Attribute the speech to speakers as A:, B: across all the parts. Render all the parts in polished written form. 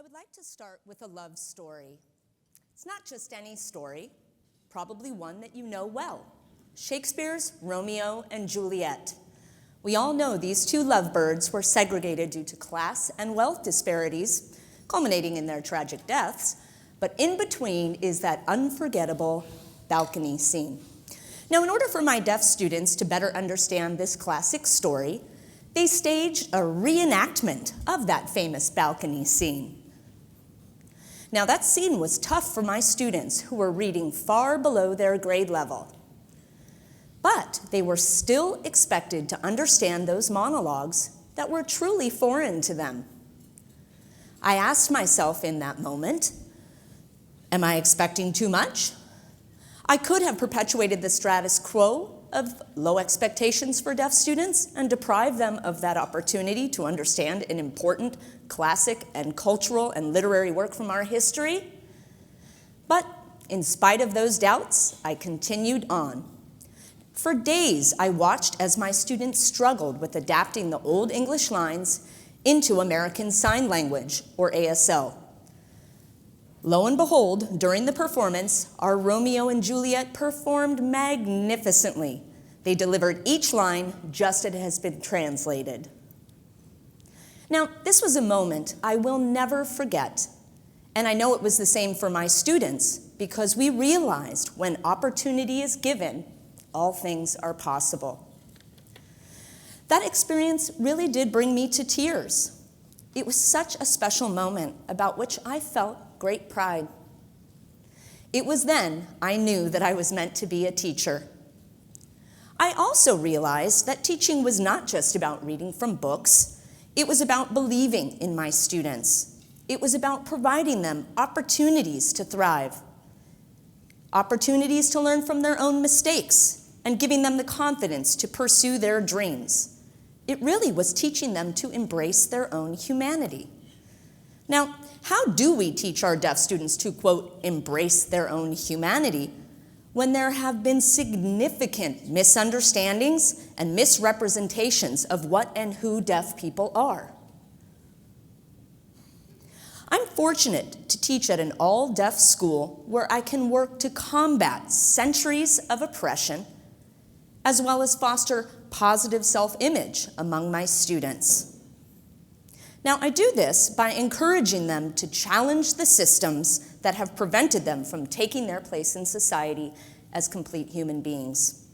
A: I would like to start with a love story. It's not just any story, probably one that you know well. Shakespeare's Romeo and Juliet. We all know these two lovebirds were segregated due to class and wealth disparities, culminating in their tragic deaths, but in between is that unforgettable balcony scene. Now, in order for my deaf students to better understand this classic story, they staged a reenactment of that famous balcony scene. Now, that scene was tough for my students who were reading far below their grade level. But they were still expected to understand those monologues that were truly foreign to them. I asked myself in that moment, am I expecting too much? I could have perpetuated the status quo of low expectations for deaf students and deprive them of that opportunity to understand an important classic and cultural and literary work from our history. But in spite of those doubts, I continued on. For days, I watched as my students struggled with adapting the Old English lines into American Sign Language, or ASL. Lo and behold, during the performance, our Romeo and Juliet performed magnificently. They delivered each line just as it has been translated. Now, this was a moment I will never forget, and I know it was the same for my students because we realized when opportunity is given, all things are possible. That experience really did bring me to tears. It was such a special moment about which I felt great pride. It was then I knew that I was meant to be a teacher. I also realized that teaching was not just about reading from books. It was about believing in my students. It was about providing them opportunities to thrive, opportunities to learn from their own mistakes, and giving them the confidence to pursue their dreams. It really was teaching them to embrace their own humanity. Now, how do we teach our deaf students to, quote, embrace their own humanity when there have been significant misunderstandings and misrepresentations of what and who deaf people are? I'm fortunate to teach at an all-deaf school where I can work to combat centuries of oppression as well as foster positive self-image among my students. Now, I do this by encouraging them to challenge the systems that have prevented them from taking their place in society as complete human beings.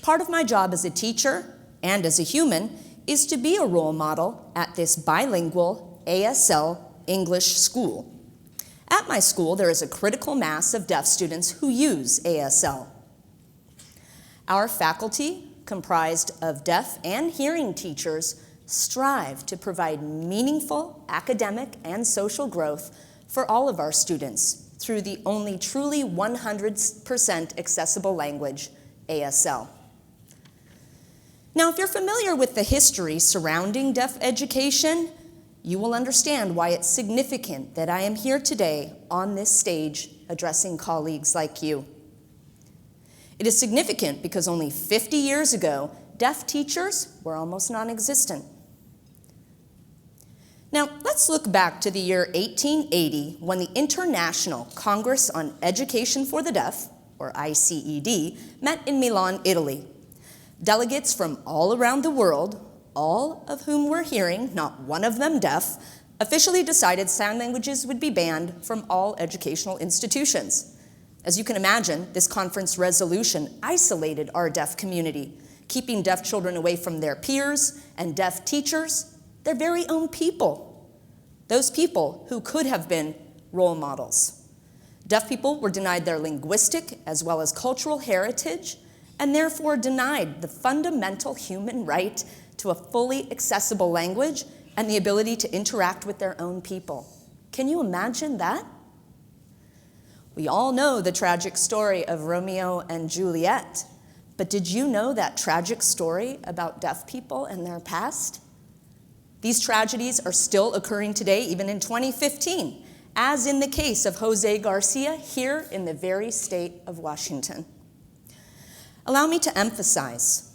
A: Part of my job as a teacher and as a human is to be a role model at this bilingual ASL English school. At my school, there is a critical mass of deaf students who use ASL. Our faculty, comprised of deaf and hearing teachers, strive to provide meaningful academic and social growth for all of our students through the only truly 100% accessible language, ASL. Now, if you're familiar with the history surrounding deaf education, you will understand why it's significant that I am here today on this stage addressing colleagues like you. It is significant because only 50 years ago, deaf teachers were almost non-existent. Now, let's look back to the year 1880 when the International Congress on Education for the Deaf, or ICED, met in Milan, Italy. Delegates from all around the world, all of whom were hearing, not one of them deaf, officially decided sign languages would be banned from all educational institutions. As you can imagine, this conference resolution isolated our deaf community, keeping deaf children away from their peers and deaf teachers, their very own people, those people who could have been role models. Deaf people were denied their linguistic as well as cultural heritage and therefore denied the fundamental human right to a fully accessible language and the ability to interact with their own people. Can you imagine that? We all know the tragic story of Romeo and Juliet, but did you know that tragic story about deaf people and their past? These tragedies are still occurring today, even in 2015, as in the case of Jose Garcia here in the very state of Washington. Allow me to emphasize,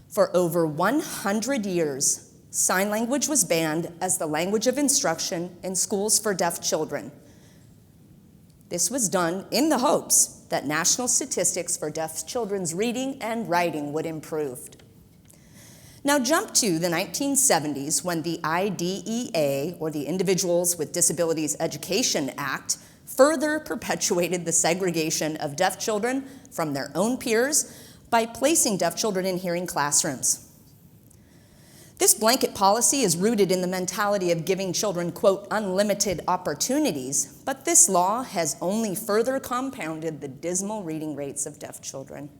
A: for over 100 years, sign language was banned as the language of instruction in schools for deaf children. This was done in the hopes that national statistics for deaf children's reading and writing would improve. Now jump to the 1970s when the IDEA, or the Individuals with Disabilities Education Act, further perpetuated the segregation of deaf children from their own peers by placing deaf children in hearing classrooms. This blanket policy is rooted in the mentality of giving children, quote, unlimited opportunities, but this law has only further compounded the dismal reading rates of deaf children.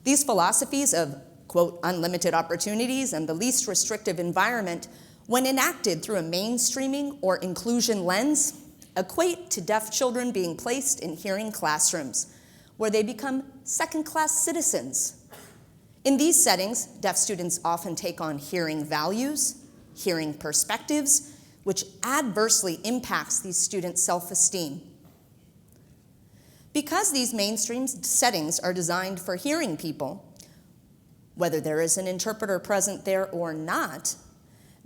A: These philosophies of, quote, unlimited opportunities and the least restrictive environment, when enacted through a mainstreaming or inclusion lens, equate to deaf children being placed in hearing classrooms, where they become second-class citizens. In these settings, deaf students often take on hearing values, hearing perspectives, which adversely impacts these students' self-esteem. Because these mainstream settings are designed for hearing people, whether there is an interpreter present there or not,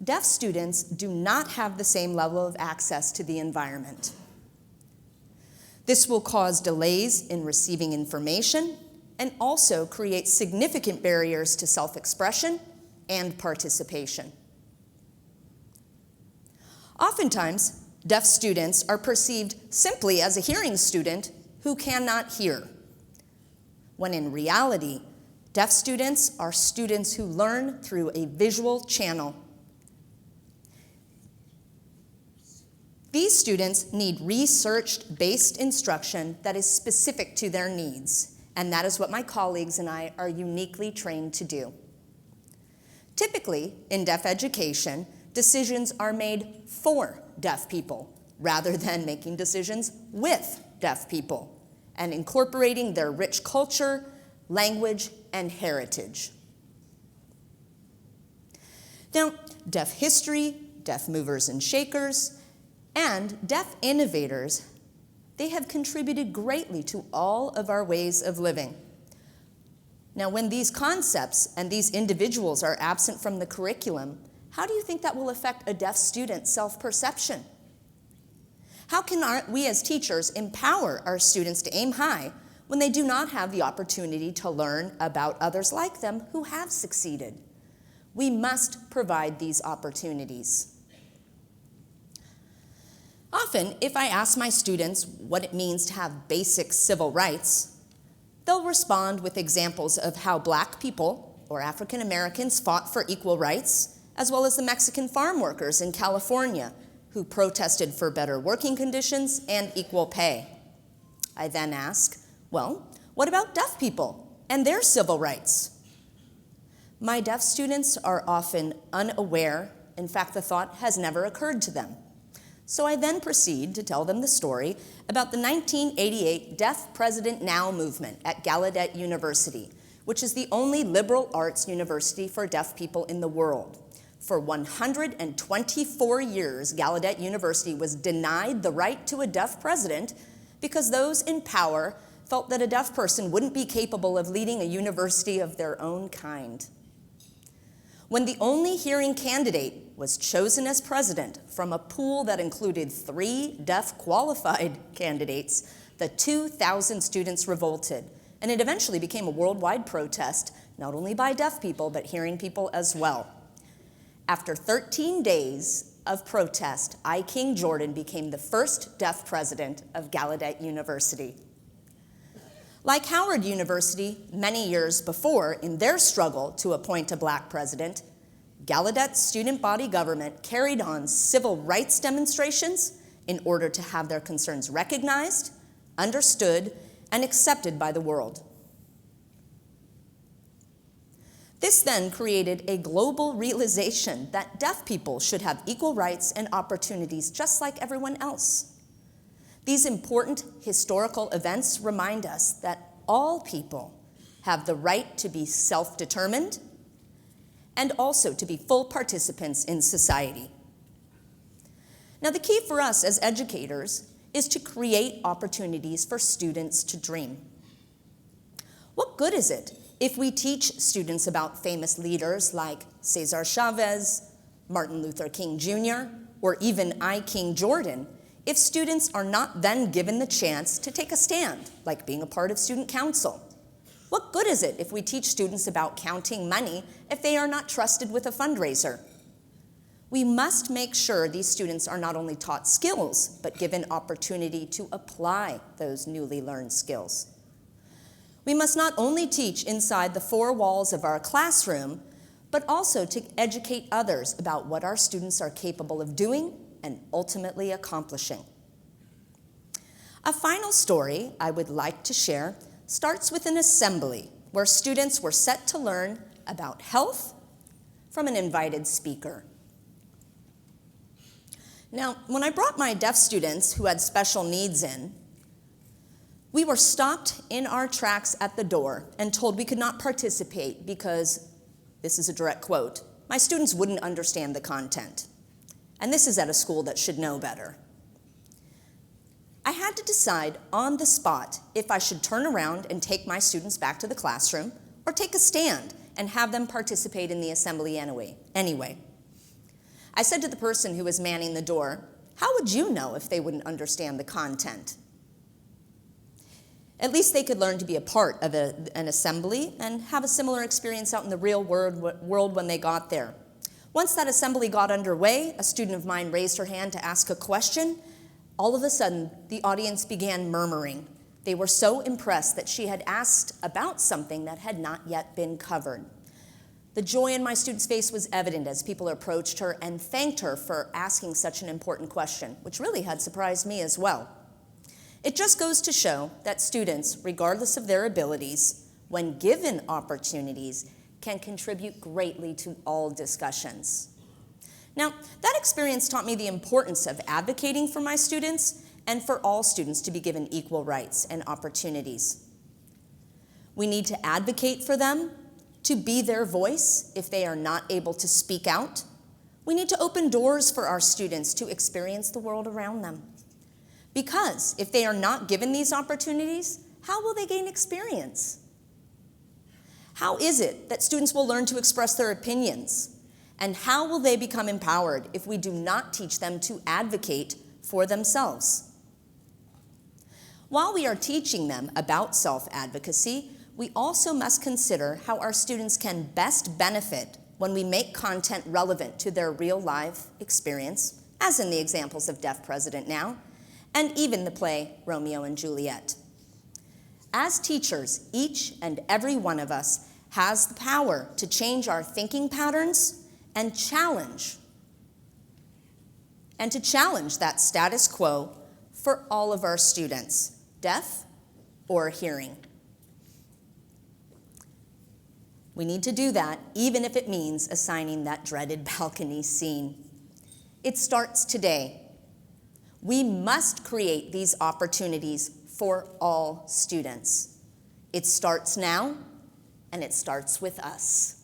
A: deaf students do not have the same level of access to the environment. This will cause delays in receiving information and also create significant barriers to self-expression and participation. Oftentimes, deaf students are perceived simply as a hearing student who cannot hear, when in reality, deaf students are students who learn through a visual channel. These students need research-based instruction that is specific to their needs, and that is what my colleagues and I are uniquely trained to do. Typically, in deaf education, decisions are made for deaf people, rather than making decisions with deaf people, and incorporating their rich culture, language, and heritage. Now, deaf history, deaf movers and shakers, and deaf innovators, they have contributed greatly to all of our ways of living. Now, when these concepts and these individuals are absent from the curriculum, how do you think that will affect a deaf student's self-perception? How can we as teachers empower our students to aim high when they do not have the opportunity to learn about others like them who have succeeded? We must provide these opportunities. Often, if I ask my students what it means to have basic civil rights, they'll respond with examples of how Black people, or African Americans, fought for equal rights, as well as the Mexican farm workers in California who protested for better working conditions and equal pay. I then ask, well, what about deaf people and their civil rights? My deaf students are often unaware. In fact, the thought has never occurred to them. So I then proceed to tell them the story about the 1988 Deaf President Now movement at Gallaudet University, which is the only liberal arts university for deaf people in the world. For 124 years, Gallaudet University was denied the right to a deaf president because those in power felt that a deaf person wouldn't be capable of leading a university of their own kind. When the only hearing candidate was chosen as president from a pool that included 3 deaf qualified candidates, the 2,000 students revolted, and it eventually became a worldwide protest, not only by deaf people, but hearing people as well. After 13 days of protest, I. King Jordan became the first deaf president of Gallaudet University. Like Howard University, many years before, in their struggle to appoint a Black president, Gallaudet's student body government carried on civil rights demonstrations in order to have their concerns recognized, understood, and accepted by the world. This then created a global realization that deaf people should have equal rights and opportunities just like everyone else. These important historical events remind us that all people have the right to be self-determined and also to be full participants in society. Now, the key for us as educators is to create opportunities for students to dream. What good is it if we teach students about famous leaders like Cesar Chavez, Martin Luther King Jr., or even I. King Jordan, if students are not then given the chance to take a stand, like being a part of student council? What good is it if we teach students about counting money if they are not trusted with a fundraiser? We must make sure these students are not only taught skills, but given opportunity to apply those newly learned skills. We must not only teach inside the four walls of our classroom, but also to educate others about what our students are capable of doing and ultimately accomplishing. A final story I would like to share starts with an assembly where students were set to learn about health from an invited speaker. Now, when I brought my deaf students who had special needs in, we were stopped in our tracks at the door and told we could not participate because, this is a direct quote, my students wouldn't understand the content. And this is at a school that should know better. I had to decide on the spot if I should turn around and take my students back to the classroom or take a stand and have them participate in the assembly anyway. I said to the person who was manning the door, "How would you know if they wouldn't understand the content?" At least they could learn to be a part of an assembly and have a similar experience out in the real world when they got there. Once that assembly got underway, a student of mine raised her hand to ask a question. All of a sudden, the audience began murmuring. They were so impressed that she had asked about something that had not yet been covered. The joy in my student's face was evident as people approached her and thanked her for asking such an important question, which really had surprised me as well. It just goes to show that students, regardless of their abilities, when given opportunities, can contribute greatly to all discussions. Now, that experience taught me the importance of advocating for my students and for all students to be given equal rights and opportunities. We need to advocate for them, to be their voice if they are not able to speak out. We need to open doors for our students to experience the world around them. Because if they are not given these opportunities, how will they gain experience? How is it that students will learn to express their opinions? And how will they become empowered if we do not teach them to advocate for themselves? While we are teaching them about self-advocacy, we also must consider how our students can best benefit when we make content relevant to their real-life experience, as in the examples of Deaf President Now, and even the play Romeo and Juliet. As teachers, each and every one of us has the power to change our thinking patterns and to challenge that status quo for all of our students, deaf or hearing. We need to do that even if it means assigning that dreaded balcony scene. It starts today. We must create these opportunities for all students. It starts now, and it starts with us.